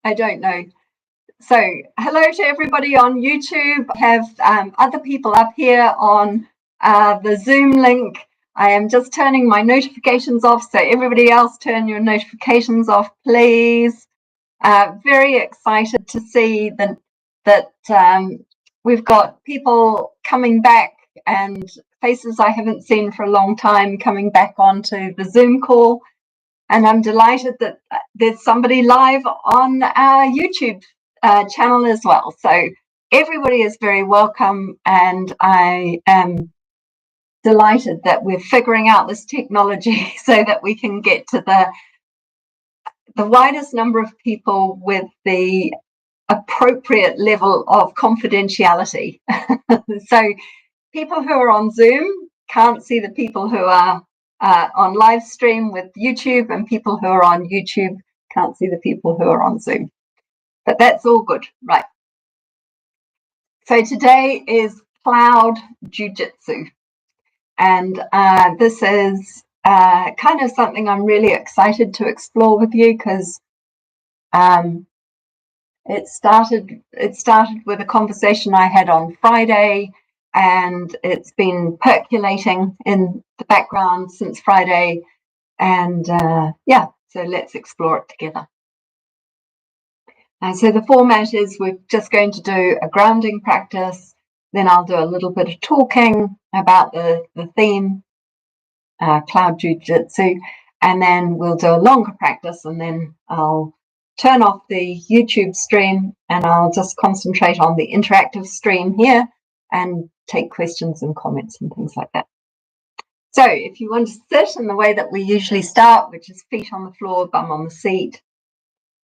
I don't know. So hello to everybody on YouTube. I have other people up here on the Zoom link. I am just turning my notifications off, so everybody else turn your notifications off, please. Very excited to see that we've got people coming back and faces I haven't seen for a long time coming back onto the Zoom call. And I'm delighted that there's somebody live on our YouTube channel as well. So everybody is very welcome, and I am delighted that we're figuring out this technology so that we can get to the widest number of people with the appropriate level of confidentiality. So people who are on Zoom can't see the people who are on live stream with YouTube, and people who are on YouTube can't see the people who are on Zoom. But that's all good, right? So today is Cloud Ju Jitsu, and this is kind of something I'm really excited to explore with you, because it started with a conversation I had on Friday, and it's been percolating in the background since Friday. And yeah, so let's explore it together. And so the format is we're just going to do a grounding practice, then I'll do a little bit of talking about the theme, Cloud Ju Jitsu, and then we'll do a longer practice, and then I'll turn off the YouTube stream and I'll just concentrate on the interactive stream here and take questions and comments and things like that. So if you want to sit in the way that we usually start, which is feet on the floor, bum on the seat,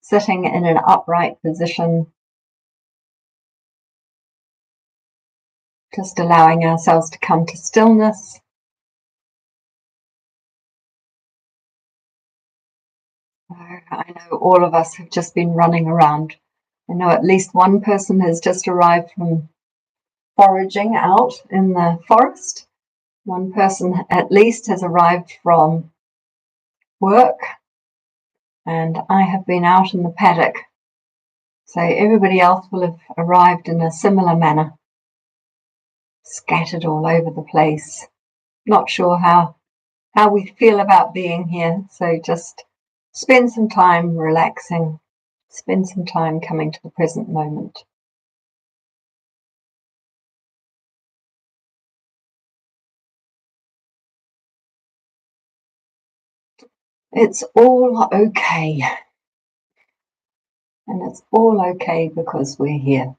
sitting in an upright position, just allowing ourselves to come to stillness. I know all of us have just been running around. I know at least one person has just arrived from foraging out in the forest. One person at least has arrived from work, and I have been out in the paddock. So everybody else will have arrived in a similar manner, scattered all over the place. Not sure how we feel about being here, so just spend some time relaxing, spend some time coming to the present moment. It's all okay. And it's all okay because we're here.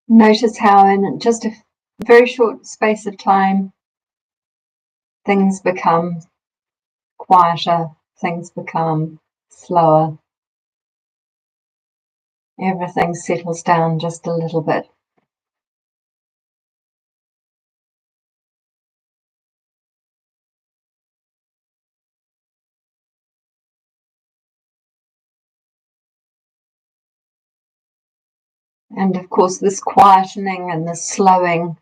Notice how in just a very short space of time, things become quieter, things become slower. Everything settles down just a little bit. And of course, this quietening and this slowing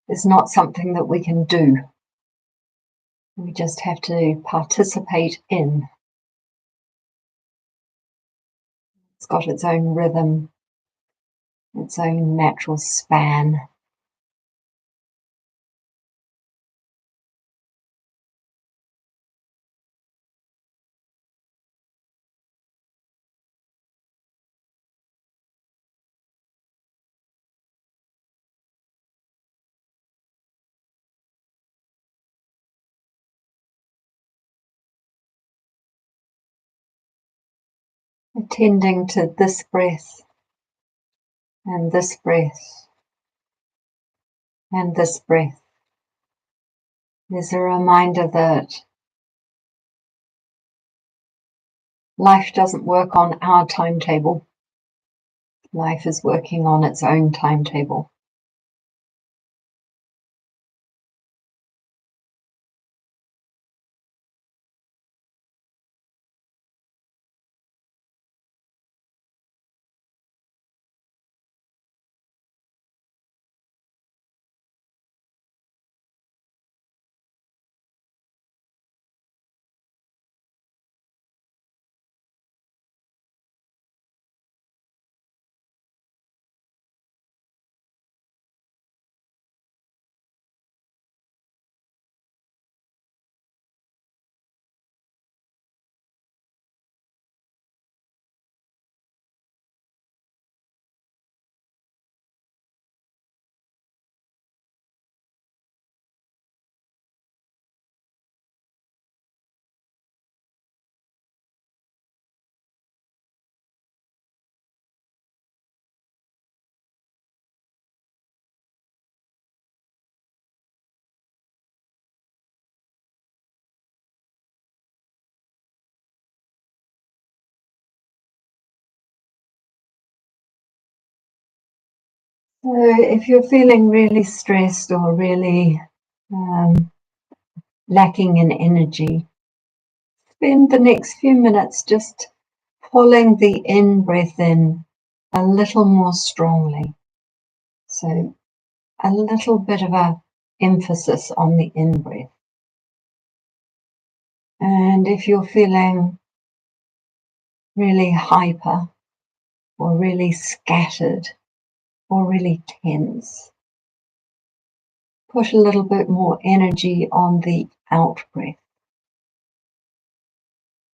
is not something that we can do. We just have to participate in. It's got its own rhythm, its own natural span. attending to this breath and this breath and this breath. There's a reminder that life doesn't work on our timetable. Life is working on its own timetable. So if you're feeling really stressed or really lacking in energy, spend the next few minutes just pulling the in-breath in a little more strongly. So a little bit of a emphasis on the in-breath. And if you're feeling really hyper or really scattered or really tense, put a little bit more energy on the out-breath.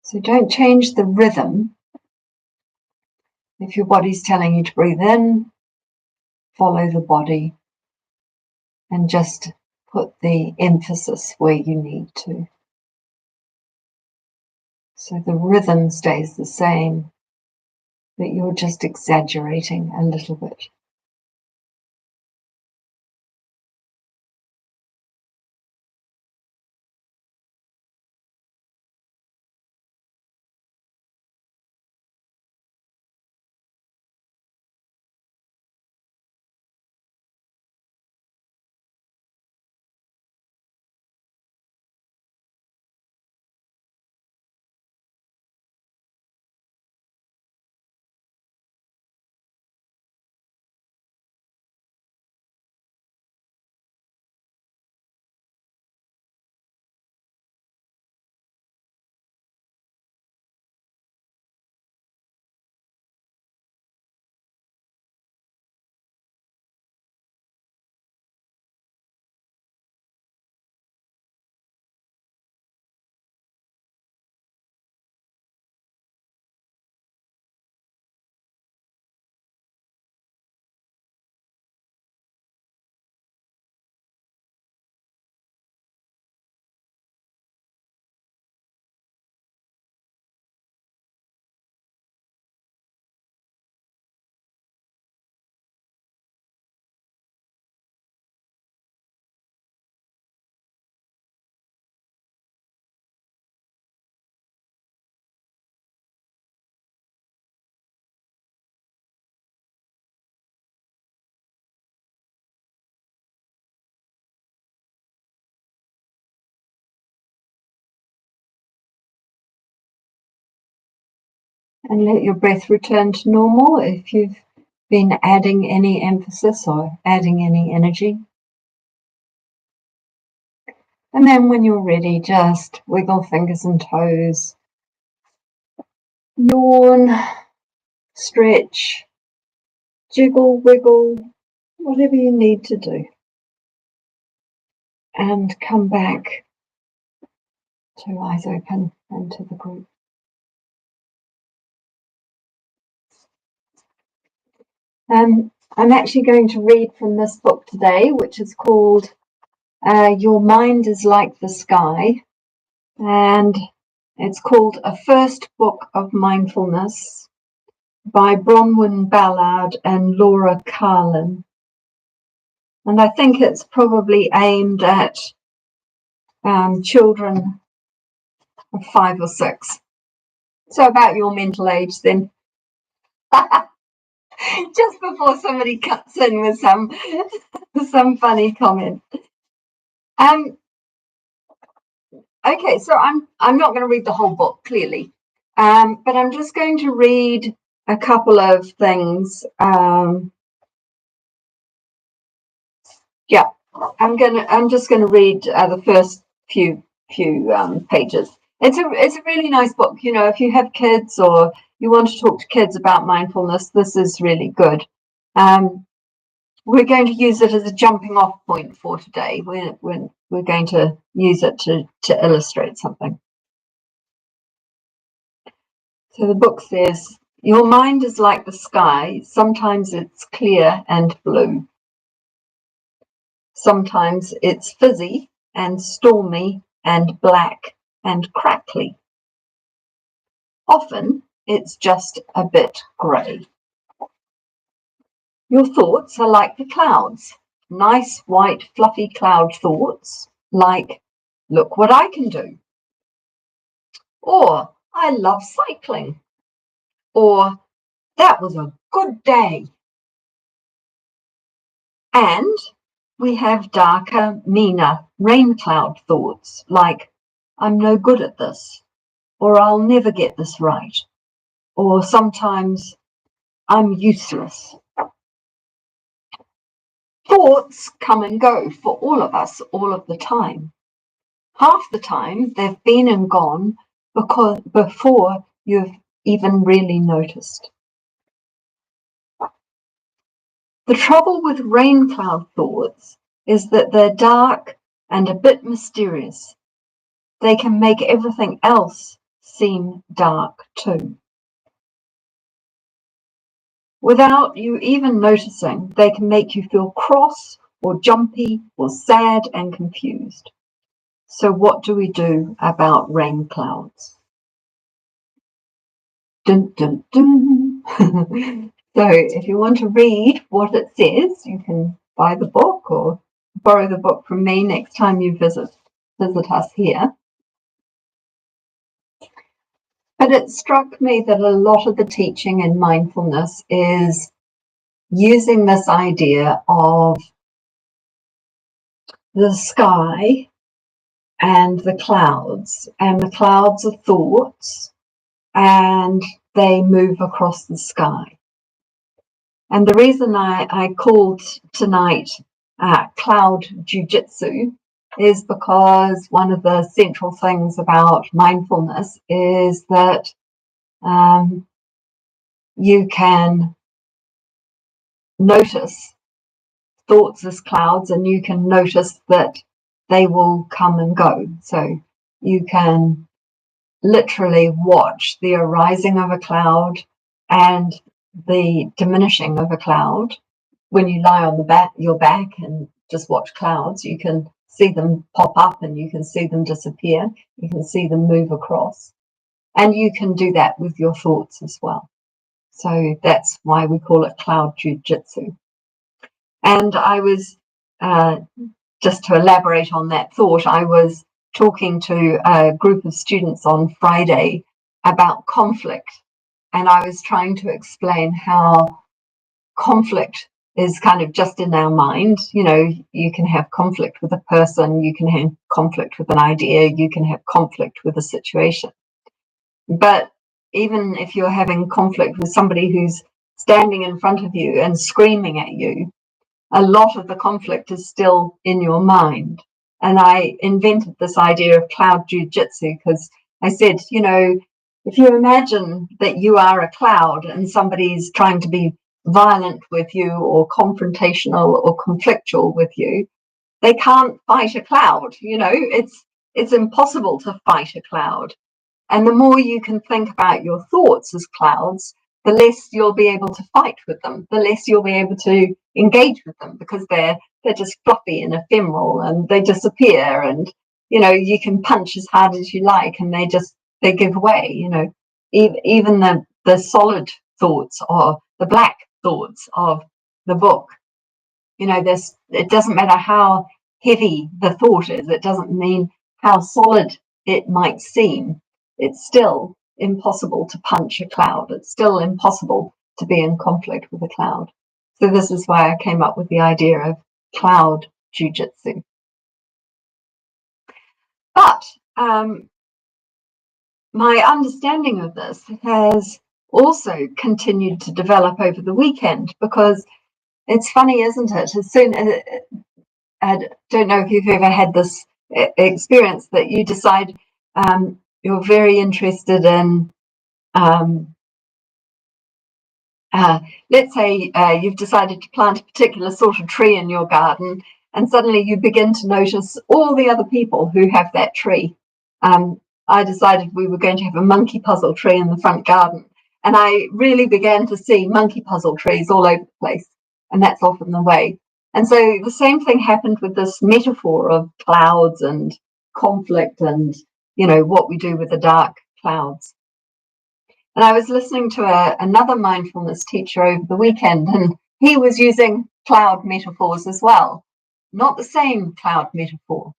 So don't change the rhythm. If your body's telling you to breathe in, follow the body and just put the emphasis where you need to. So the rhythm stays the same, but you're just exaggerating a little bit. And let your breath return to normal if you've been adding any emphasis or adding any energy. And then when you're ready, just wiggle fingers and toes, yawn, stretch, jiggle, wiggle, whatever you need to do. And come back to eyes open and to the group. I'm actually going to read from this book today, which is called Your Mind is Like the Sky. And it's called A First Book of Mindfulness by Bronwyn Ballard and Laura Carlin. And I think it's probably aimed at children of 5 or 6. So about your mental age then. Just before somebody cuts in with some funny comment. Okay, so I'm not going to read the whole book, clearly, but I'm just going to read a couple of things. Yeah, I'm just going to read the first few pages. It's a really nice book. You know, if you have kids or you want to talk to kids about mindfulness, this is really good. We're going to use it as a jumping off point for today. We're going to use it to illustrate something. So the book says, your mind is like the sky. Sometimes it's clear and blue. Sometimes it's fizzy and stormy and black and crackly. Often it's just a bit grey. Your thoughts are like the clouds. Nice, white, fluffy cloud thoughts like, look what I can do. Or, I love cycling. Or, that was a good day. And we have darker, meaner rain cloud thoughts like, I'm no good at this. Or, I'll never get this right. Or sometimes, I'm useless. Thoughts come and go for all of us all of the time. Half the time they've been and gone before you've even really noticed. The trouble with rain cloud thoughts is that they're dark and a bit mysterious. They can make everything else seem dark too. Without you even noticing, they can make you feel cross or jumpy or sad and confused. So what do we do about rain clouds? Dun, dun, dun. So if you want to read what it says, you can buy the book or borrow the book from me next time you visit us here. But it struck me that a lot of the teaching in mindfulness is using this idea of the sky and the clouds are thoughts, and they move across the sky. And the reason I called tonight Cloud Ju Jitsu is because one of the central things about mindfulness is that you can notice thoughts as clouds, and you can notice that they will come and go. So you can literally watch the arising of a cloud and the diminishing of a cloud. When you lie on your back and just watch clouds, you can see them pop up and you can see them disappear. You can see them move across. And you can do that with your thoughts as well. So that's why we call it Cloud Ju Jitsu. And I was, just to elaborate on that thought, I was talking to a group of students on Friday about conflict. And I was trying to explain how conflict is kind of just in our mind. You know, you can have conflict with a person, you can have conflict with an idea, you can have conflict with a situation. But even if you're having conflict with somebody who's standing in front of you and screaming at you, a lot of the conflict is still in your mind. And I invented this idea of Cloud Ju Jitsu because I said, you know, if you imagine that you are a cloud and somebody's trying to be violent with you or confrontational or conflictual with you, they can't fight a cloud. You know, it's impossible to fight a cloud. And the more you can think about your thoughts as clouds, the less you'll be able to fight with them, the less you'll be able to engage with them, because they're just fluffy and ephemeral and they disappear, and you know, you can punch as hard as you like and they give way. You know, even the solid thoughts or the black thoughts of the book. You know, it doesn't matter how heavy the thought is, it doesn't mean how solid it might seem. It's still impossible to punch a cloud. It's still impossible to be in conflict with a cloud. So this is why I came up with the idea of cloud Ju Jitsu. But my understanding of this has also continued to develop over the weekend, because it's funny, isn't it? As soon as, I don't know if you've ever had this experience that you decide you're very interested in, let's say you've decided to plant a particular sort of tree in your garden, and suddenly you begin to notice all the other people who have that tree. I decided we were going to have a monkey puzzle tree in the front garden, and I really began to see monkey puzzle trees all over the place, and that's often the way. And so the same thing happened with this metaphor of clouds and conflict and, you know, what we do with the dark clouds. And I was listening to another mindfulness teacher over the weekend, and he was using cloud metaphors as well, not the same cloud metaphor.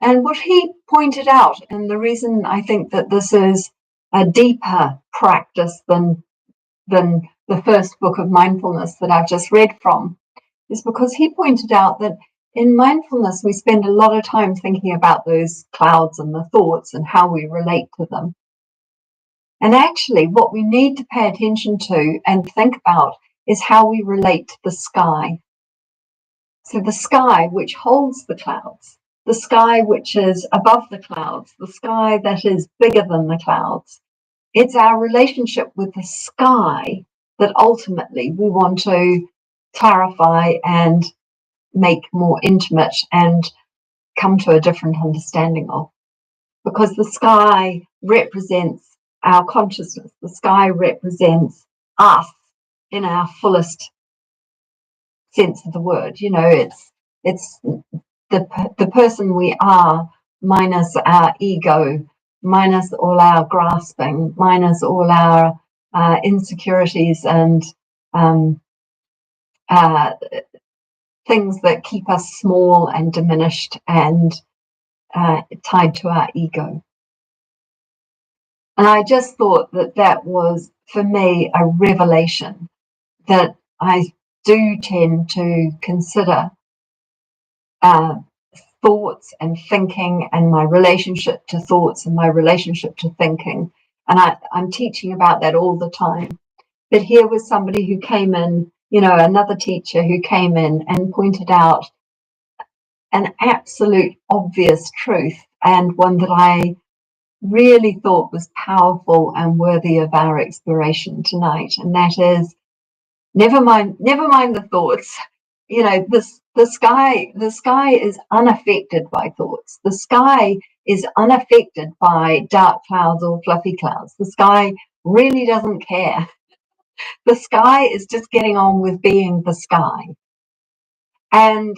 And what he pointed out, and the reason I think that this is a deeper practice than the first book of mindfulness that I've just read from, is because he pointed out that in mindfulness, we spend a lot of time thinking about those clouds and the thoughts and how we relate to them. And actually, what we need to pay attention to and think about is how we relate to the sky. So the sky, which holds the clouds, the sky which is above the clouds, the sky that is bigger than the clouds. It's our relationship with the sky that ultimately we want to clarify and make more intimate and come to a different understanding of. Because the sky represents our consciousness. The sky represents us in our fullest sense of the word. You know, it's the person we are, minus our ego, minus all our grasping, minus all our insecurities and things that keep us small and diminished and tied to our ego. And I just thought that that was, for me, a revelation that I do tend to consider thoughts and thinking and my relationship to thoughts and my relationship to thinking. And I'm teaching about that all the time. But here was somebody who came in, you know, another teacher who came in and pointed out an absolute obvious truth, and one that I really thought was powerful and worthy of our exploration tonight. And that is, never mind the thoughts. You know, the sky is unaffected by thoughts. The sky is unaffected by dark clouds or fluffy clouds. The sky really doesn't care. The sky is just getting on with being the sky. And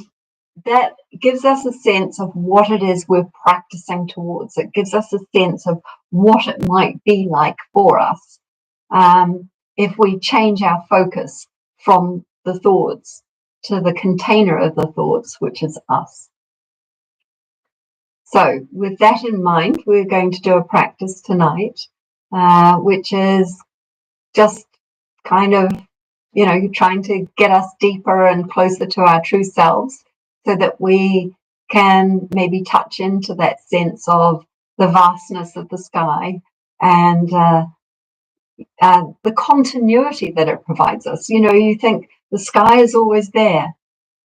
that gives us a sense of what it is we're practicing towards. It gives us a sense of what it might be like for us if we change our focus from the thoughts to the container of the thoughts, which is us. So with that in mind, we're going to do a practice tonight, which is just kind of, you know, trying to get us deeper and closer to our true selves, so that we can maybe touch into that sense of the vastness of the sky and the continuity that it provides us. You know, you think the sky is always there,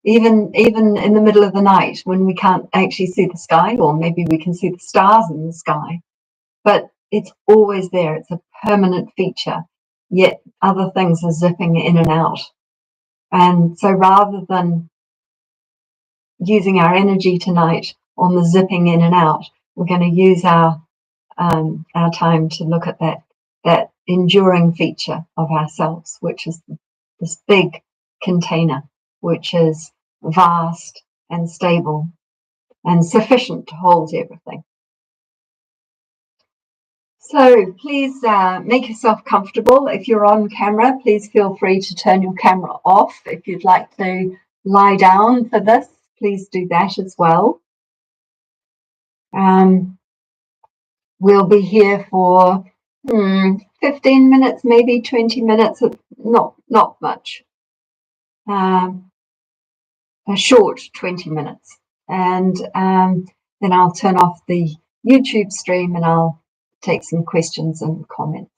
even in the middle of the night when we can't actually see the sky, or maybe we can see the stars in the sky, but it's always there. It's a permanent feature, yet other things are zipping in and out. And so rather than using our energy tonight on the zipping in and out, we're going to use our time to look at that enduring feature of ourselves, which is this big container, which is vast and stable and sufficient to hold everything. So please make yourself comfortable. If you're on camera, please feel free to turn your camera off. If you'd like to lie down for this, please do that as well. We'll be here for 15 minutes, maybe 20 minutes, not much. A short 20 minutes. And then I'll turn off the YouTube stream and I'll take some questions and comments.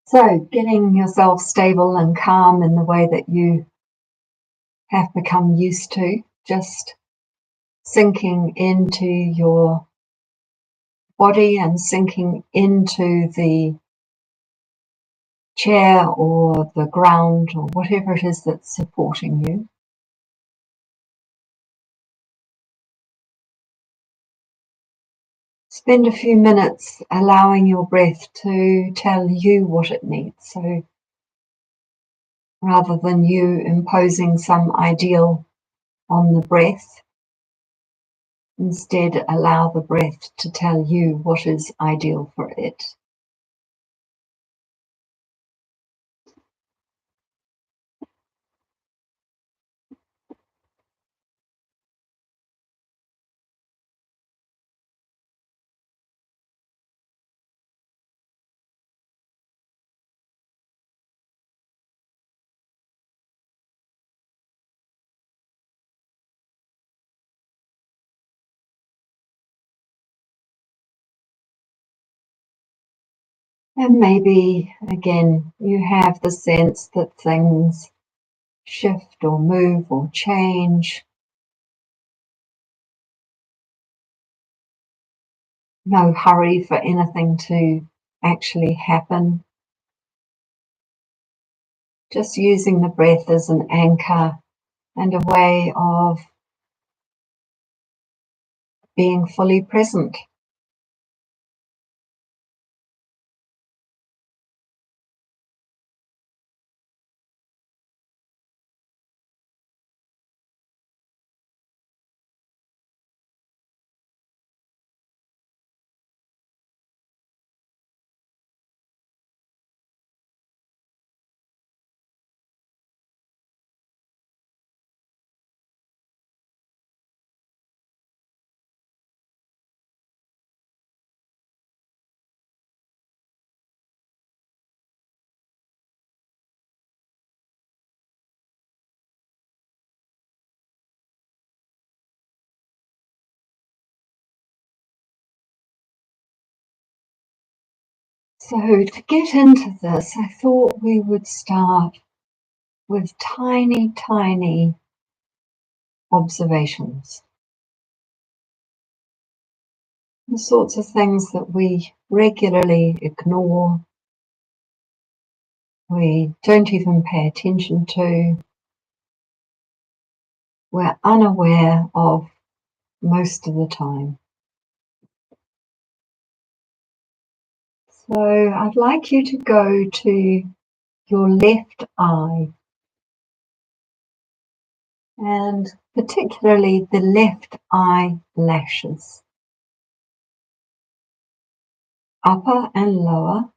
So getting yourself stable and calm in the way that you have become used to, just sinking into your body and sinking into the chair or the ground or whatever it is that's supporting you. Spend a few minutes allowing your breath to tell you what it needs. So rather than you imposing some ideal on the breath, instead allow the breath to tell you what is ideal for it. And maybe, again, you have the sense that things shift or move or change. No hurry for anything to actually happen. Just using the breath as an anchor and a way of being fully present. So to get into this, I thought we would start with tiny, tiny observations. The sorts of things that we regularly ignore, we don't even pay attention to, we're unaware of most of the time. So I'd like you to go to your left eye, and particularly the left eye lashes, upper and lower,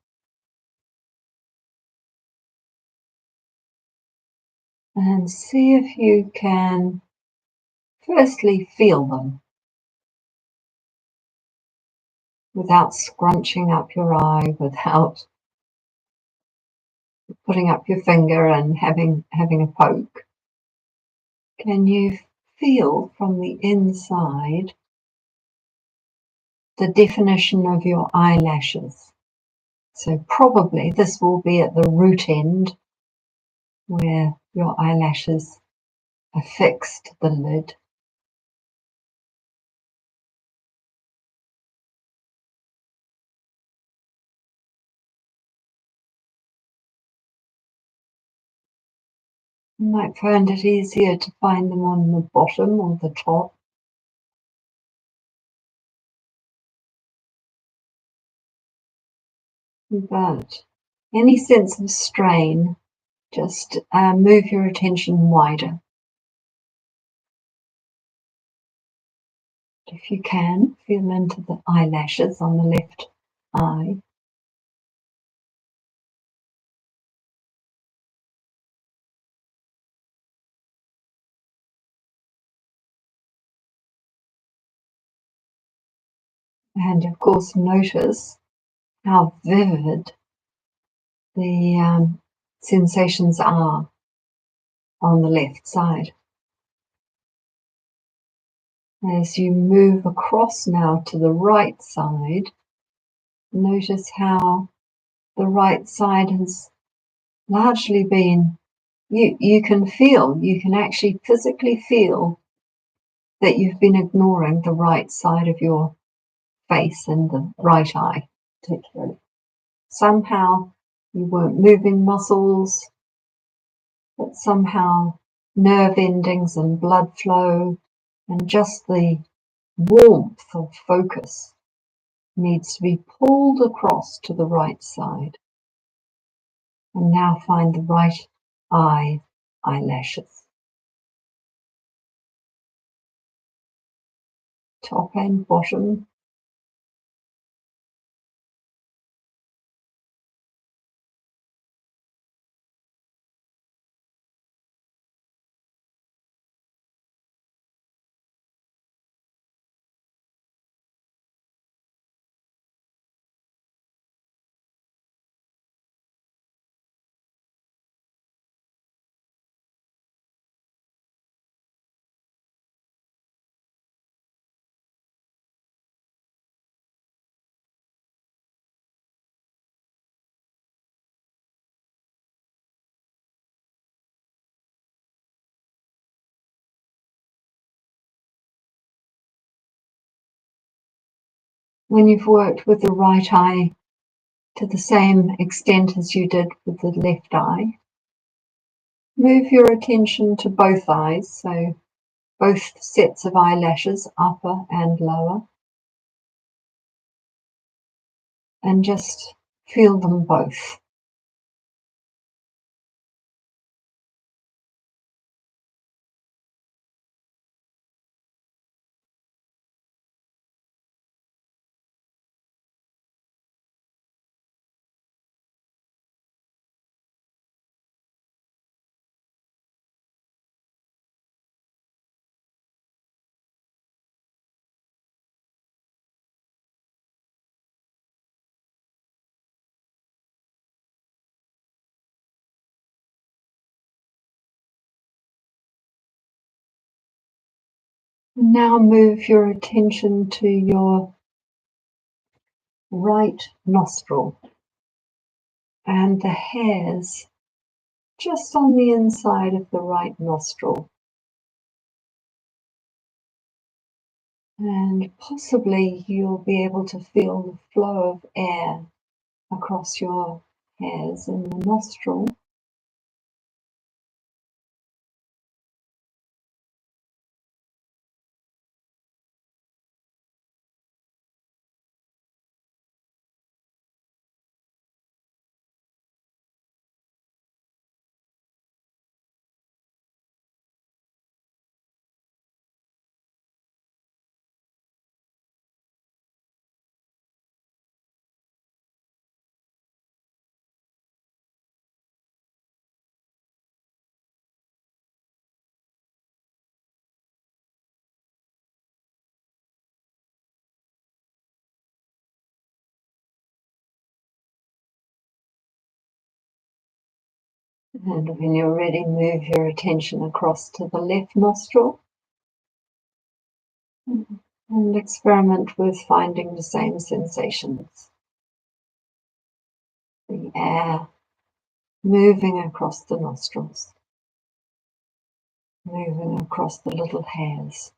and see if you can firstly feel them without scrunching up your eye, without putting up your finger and having a poke. Can you feel from the inside the definition of your eyelashes? So probably this will be at the root end where your eyelashes affixed the lid. You might find it easier to find them on the bottom or the top. But any sense of strain, just move your attention wider. If you can, feel into the eyelashes on the left eye. And of course, notice how vivid the sensations are on the left side. As you move across now to the right side, notice how the right side has largely been, you can actually physically feel that you've been ignoring the right side of your face and the right eye particularly. Somehow you weren't moving muscles, but somehow nerve endings and blood flow and just the warmth of focus needs to be pulled across to the right side. And now find the right eye eyelashes. Top and bottom. When you've worked with the right eye to the same extent as you did with the left eye, move your attention to both eyes, so both sets of eyelashes, upper and lower, and just feel them both. Now move your attention to your right nostril and the hairs just on the inside of the right nostril. And possibly you'll be able to feel the flow of air across your hairs in the nostril. And when you're ready, move your attention across to the left nostril and experiment with finding the same sensations. The air moving across the nostrils, moving across the little hairs.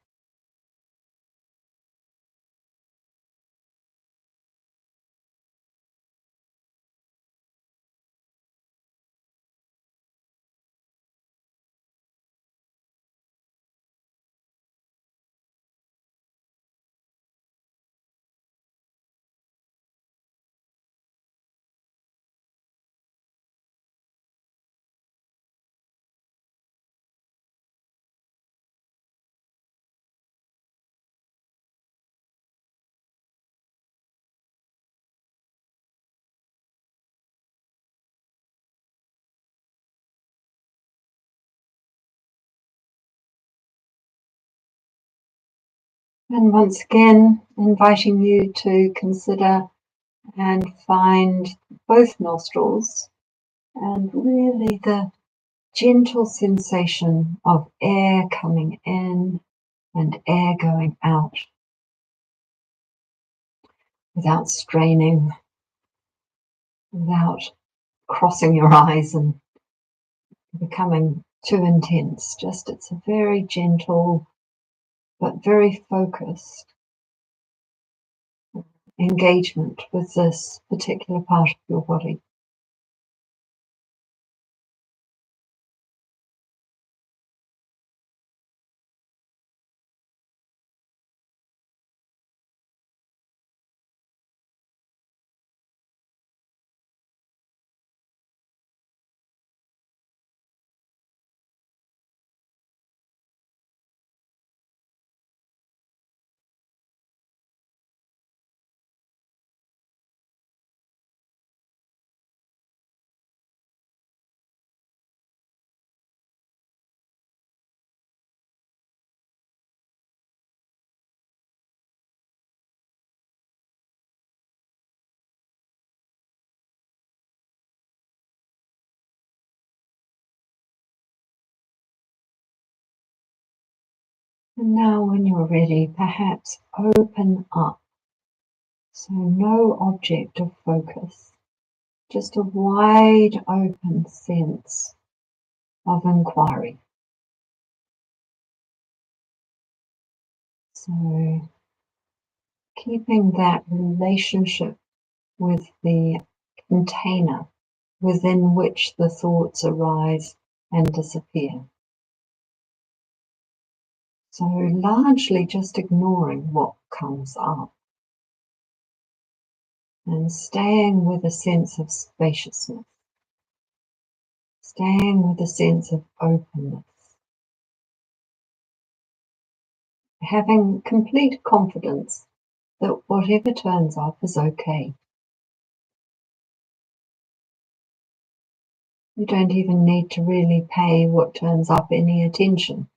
And once again, inviting you to consider and find both nostrils and really the gentle sensation of air coming in and air going out without straining, without crossing your eyes and becoming too intense. Just it's a very gentle but very focused engagement with this particular part of your body. And now when you're ready, perhaps open up. So no object of focus, just a wide open sense of inquiry. So keeping that relationship with the container within which the thoughts arise and disappear. So largely just ignoring what comes up and staying with a sense of spaciousness, staying with a sense of openness, having complete confidence that whatever turns up is okay. You don't even need to really pay what turns up any attention,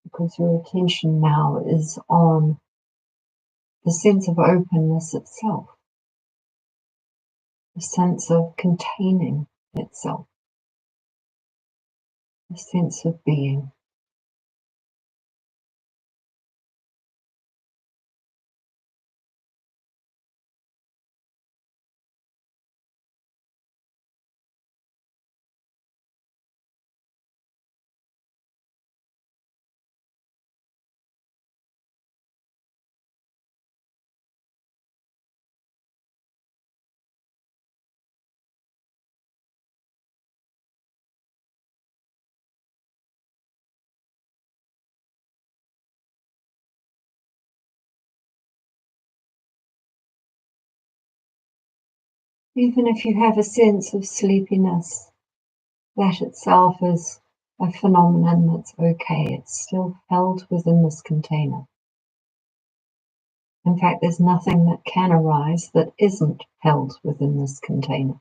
because your attention now is on the sense of openness itself, the sense of containing itself, the sense of being. Even if you have a sense of sleepiness, that itself is a phenomenon that's okay. It's still held within this container. In fact, there's nothing that can arise that isn't held within this container.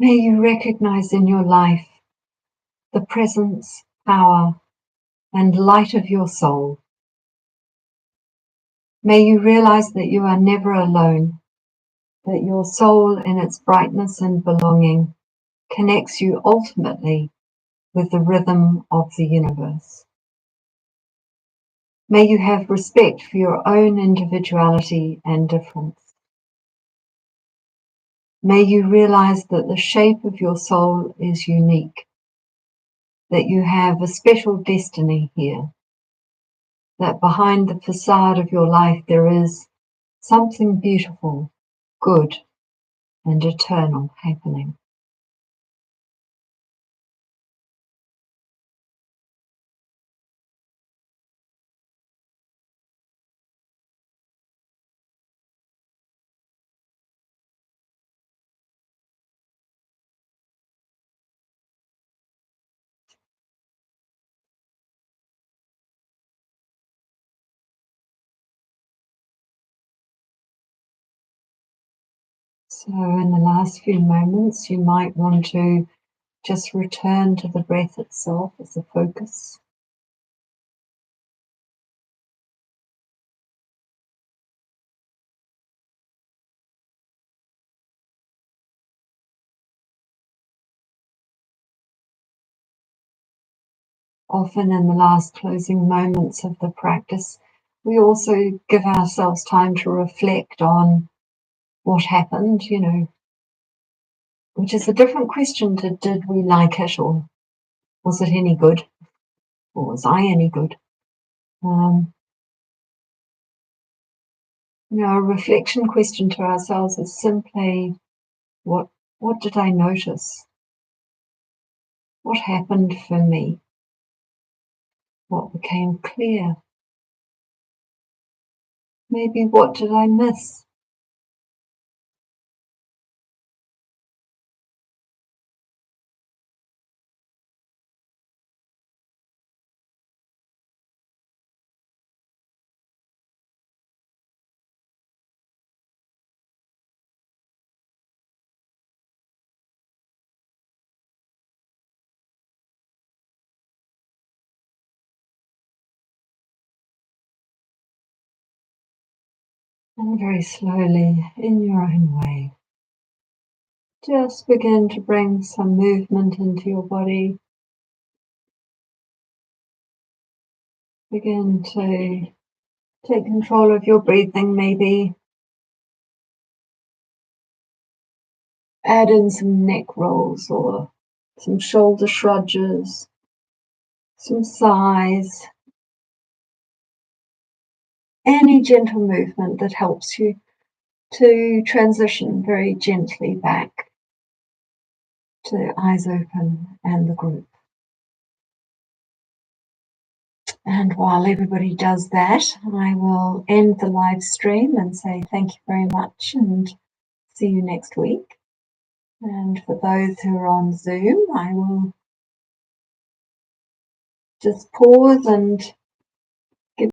May you recognize in your life the presence, power, and light of your soul. May you realize that you are never alone, that your soul in its brightness and belonging connects you ultimately with the rhythm of the universe. May you have respect for your own individuality and difference. May you realize that the shape of your soul is unique, that you have a special destiny here, that behind the facade of your life there is something beautiful, good, and eternal happening. So in the last few moments, you might want to just return to the breath itself as a focus. Often in the last closing moments of the practice, we also give ourselves time to reflect on what happened, which is a different question to did we like it or was it any good or was I any good? A reflection question to ourselves is simply what did I notice? What happened for me? What became clear? Maybe what did I miss? And very slowly, in your own way, just begin to bring some movement into your body. Begin to take control of your breathing, maybe. Add in some neck rolls or some shoulder shrudges, some sighs. Any gentle movement that helps you to transition very gently back to eyes open and the group. And while everybody does that, I will end the live stream and say thank you very much and see you next week. And for those who are on Zoom, I will just pause and